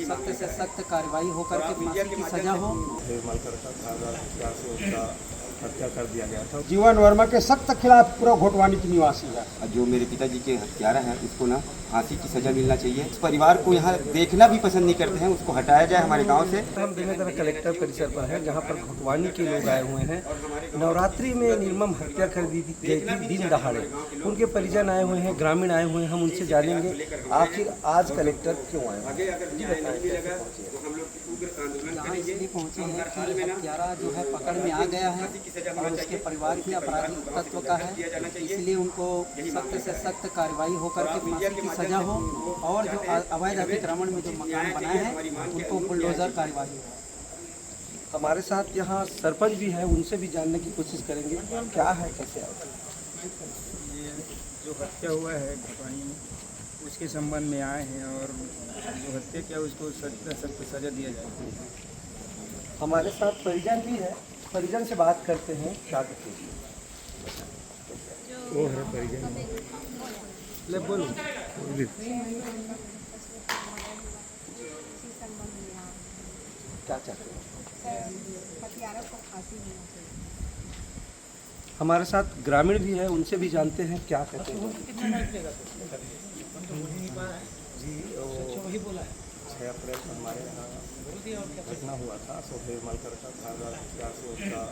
सख्त से सख्त कार्रवाई होकर के फांसी की सजा हो। हत्या कर दिया गया था। जीवन वर्मा के सख्त खिलाफ पूरा घोटवानी की निवासी है। जो मेरे पिताजी के हत्यारा हैं उसको ना फांसी की सजा मिलना चाहिए। इस परिवार को यहाँ देखना भी पसंद नहीं करते हैं, उसको हटाया जाए हमारे गांव से। हम बेमेतरा कलेक्टर परिसर पर हैं, जहाँ पर घोटवानी के लोग आए हुए हैं। नवरात्रि में निर्मम हत्या कर दी गई थी दिन दहाड़े। उनके परिजन आए हुए हैं, ग्रामीण आए हुए हैं। हम उनसे जानेंगे आखिर आज कलेक्टर क्यों आए। यहाँ इसलिए पहुँचे हैं कि हत्यारा जो है पकड़ में आ गया है और उसके परिवार की आपराधिक तत्व का है, इसलिए उनको सख्त से सख्त कार्रवाई होकर के फांसी की सजा हो और जो अवैध अतिक्रमण में जो मकान बनाए हैं उनको बुलडोजर कार्रवाई हो। हमारे साथ यहाँ सरपंच भी है, उनसे भी जानने की कोशिश करेंगे क्या है कैसे आए। ये जो हत्या हुआ है घोटवानी में उसके संबंध में आए हैं और जो हत्या किया उसको सख्त सजा दिया जाए। हमारे साथ परिजन भी है, परिजन से बात करते हैं क्या कहते हैं। वो है परिजन। ले बोलो। क्या चाहते हैं। हमारे साथ ग्रामीण भी है, उनसे भी जानते हैं क्या कहते हैं। जी 6 अप्रैल को हमारे यहाँ घटना हुआ था। सोफे मालकर का धारदार हथियार से उसका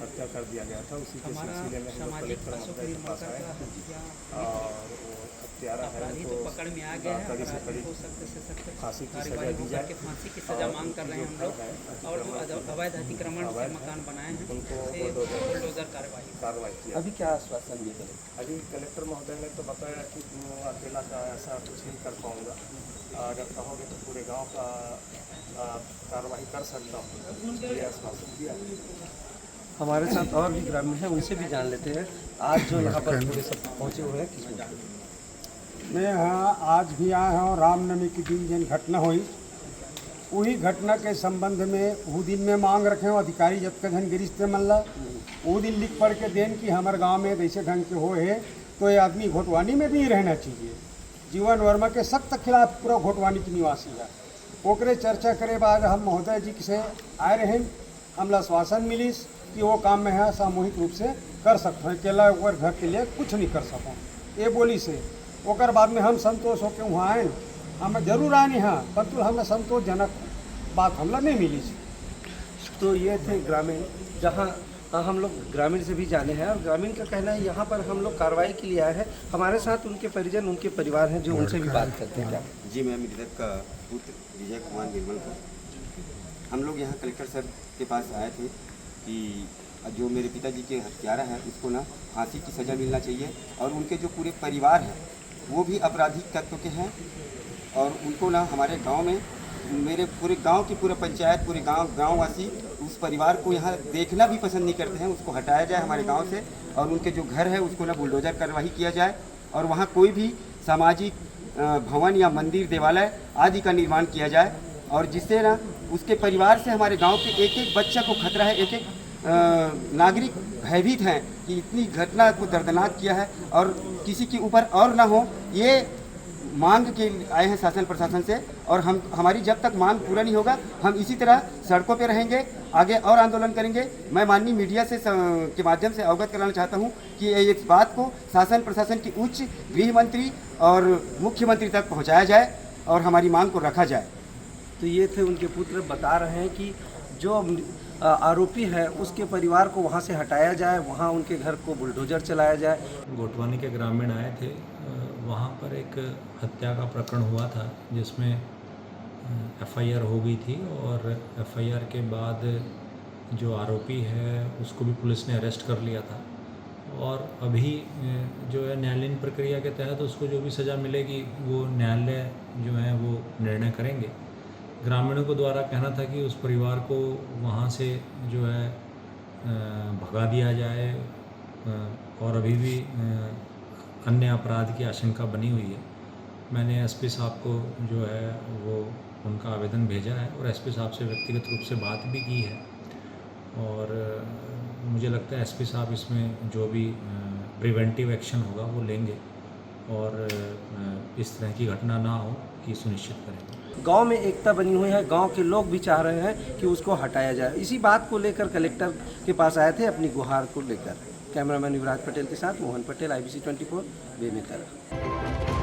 हत्या कर दिया गया था। उसी के सिलसिले में हम लोग कलेक्टर महोदय के पास आए और वो हत्यारा है तो कड़ी से कड़ी फांसी की सजा दी जाए। फांसी की सजा मांग कर रहे हैं हम लोग और जो अवैध अतिक्रमण से मकान बनाए हैं उनको बुलडोजर कार्रवाई किया। अभी क्या आश्वासन दिए थे। अभी कलेक्टर महोदय ने तो बताया कि अकेला का ऐसा कुछ नहीं कर पाऊँगा, अगर कहोगे तो पूरे गांव का कार्रवाई कर सकता हूँ, ये आश्वासन दिया। हमारे साथ और भी ग्रामीण हैं, उनसे भी जान लेते हैं आज जो यहाँ पर पूरे सब पहुँचे हुए हैं किसको। मैं यहाँ आज भी आया हूँ। रामनवमी के दिन जिन घटना हुई वही घटना के संबंध में वो दिन में मांग रखे हो अधिकारी जब तक धन गिरिश्ते मल्ला वो दिन लिख पढ़ के देन कि हमारे गांव में ऐसे ढंग के हो है तो ये आदमी घोटवानी में भी रहना चाहिए। जीवन वर्मा के सख्त खिलाफ पूरा घोटवानी की निवासी है। ओकरे चर्चा करे बाद हम महोदय जी से आए रहे, हमला आश्वासन मिलिस कि वो काम में है सामूहिक रूप से कर सकते हैं, अकेला ओकर घर के लिए कुछ नहीं कर सको ये बोली से। ओकर बाद में हम संतोष होकर वहाँ आए, हम जरूर आए यहाँ परंतु हमें संतोषजनक बात हमला नहीं मिली। तो ये थे ग्रामीण, जहाँ हम लोग ग्रामीण से भी जाने हैं और ग्रामीण का कहना है यहाँ पर हम लोग कार्रवाई के लिए आए हैं। हमारे साथ उनके परिजन उनके परिवार हैं जो उनसे भी बात करते हैं। क्या जी मैं मृतक का पुत्र विजय कुमार निर्मल का हम लोग यहाँ कलेक्टर सर के पास आए थे कि जो मेरे पिताजी के हत्यारा हैं उसको ना फांसी की सज़ा मिलना चाहिए और उनके जो पूरे परिवार हैं वो भी आपराधिक तत्व के हैं और उनको ना हमारे गांव में मेरे पूरे गांव की पूरा पंचायत पूरे गांववासी उस परिवार को यहाँ देखना भी पसंद नहीं करते हैं, उसको हटाया जाए हमारे गांव से और उनके जो घर है उसको ना बुलडोजर कार्रवाई किया जाए और वहाँ कोई भी सामाजिक भवन या मंदिर देवालय आदि का निर्माण किया जाए और जिससे ना उसके परिवार से हमारे गांव के एक एक बच्चा को खतरा है, एक एक नागरिक भयभीत हैं कि इतनी घटना को दर्दनाक किया है और किसी के ऊपर और ना हो ये मांग के आए हैं शासन प्रशासन से। और हमारी जब तक मांग पूरा नहीं होगा हम इसी तरह सड़कों पे रहेंगे, आगे और आंदोलन करेंगे। मैं माननीय मीडिया से के माध्यम से अवगत कराना चाहता हूँ कि इस बात को शासन प्रशासन की उच्च गृह मंत्री और मुख्यमंत्री तक पहुँचाया जाए और हमारी मांग को रखा जाए। तो ये थे उनके पुत्र, बता रहे हैं कि जो आरोपी है उसके परिवार को वहाँ से हटाया जाए, वहाँ उनके घर को बुलडोजर चलाया जाए। घोटवानी के ग्रामीण आए थे, वहाँ पर एक हत्या का प्रकरण हुआ था जिसमें एफआईआर हो गई थी और एफआईआर के बाद जो आरोपी है उसको भी पुलिस ने अरेस्ट कर लिया था और अभी जो है न्यायालयीन प्रक्रिया के तहत उसको जो भी सज़ा मिलेगी वो न्यायालय जो है वो निर्णय करेंगे। ग्रामीणों को द्वारा कहना था कि उस परिवार को वहाँ से जो है भगा दिया जाए और अभी भी अन्य अपराध की आशंका बनी हुई है। मैंने एसपी साहब को जो है वो उनका आवेदन भेजा है और एसपी साहब से व्यक्तिगत रूप से बात भी की है और मुझे लगता है एसपी साहब इसमें जो भी प्रिवेंटिव एक्शन होगा वो लेंगे और इस तरह की घटना ना हो ये सुनिश्चित करेंगे। गांव में एकता बनी हुई है, गांव के लोग भी चाह रहे हैं कि उसको हटाया जाए। इसी बात को लेकर कलेक्टर के पास आए थे अपनी गुहार को लेकर। कैमरामैन युवराज पटेल के साथ मोहन पटेल, IBC 24 बेमेतरा।